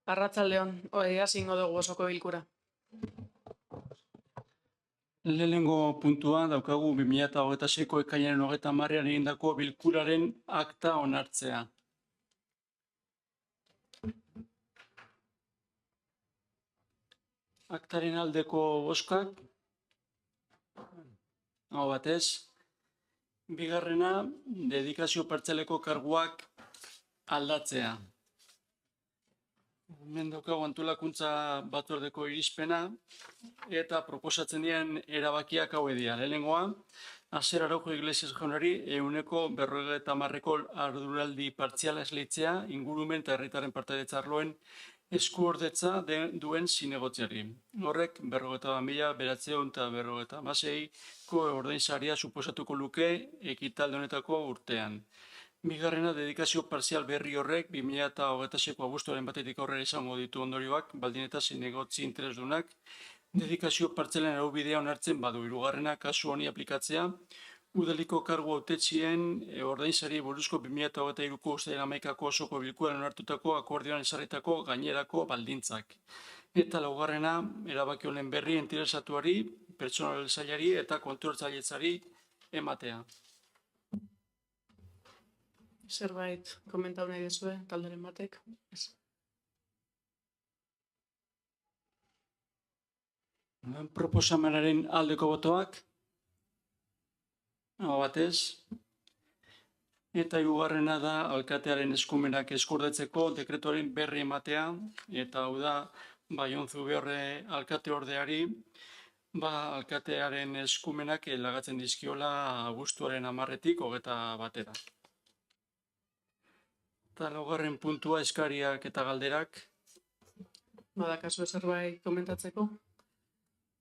Arratsaldeon, hasingo dugu osoko bilkura. Lehenengo puntua daukagu 2026ko ekainaren 30ean egindako bilkuraren akta onartzea. Aktaren aldeko bozkak, aho batez. Bigarrena, dedikazio partzialeko karguak aldatzea. Hemen daukagu antolakuntza batzordeko irizpena eta proposatzen diren erabakiak hauek dira. Lehenengoa, Asier Araujo Iglesias jaunari 150ko arduraldi partziala esleitzea ingurumen eta herritarren partaidetza arloen eskuordetza duen zinegotziari. Horrek 51.996ko ordainsaria suposatuko luke ekitaldi honetako urtean. Bigarrena, dedikazio partzial berri horrek 2026ko abuztuaren batetik aurrera izango ditu ondorioak, baldin eta zinegotzi interesdunak dedikazio partzialen araubidea onartzen badu. Hirugarrena, kasu honi aplikatzea, udaliko kargu hautetxien ordainsari buruzko 2023ko uztailaren 11ko osoko bilkuran onartutako akordioan ezarritako gainerako baldintzak. Eta laugarrena, erabaki honen berri interesatuari, pertsonal sailari eta kontroltzailetzari ematea. Zerbait komentatu nahi duzue, talderen batek? Ez. Proposamenaren aldeko botoak, aho batez. Eta hirugarrena da alkatearen eskumenak eskuordetzeko dekretuaren berri ematea, eta hau da, Jon Zubiorre alkateordeari, alkatearen eskumenak lagatzen dizkiola abuztuaren 10-etik 21-era. Eta laugarren puntua eskariak eta galderak. Badakazu zerbait komentatzeko?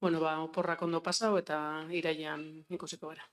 Oporrak ondo pasau eta irailean ikusiko gara.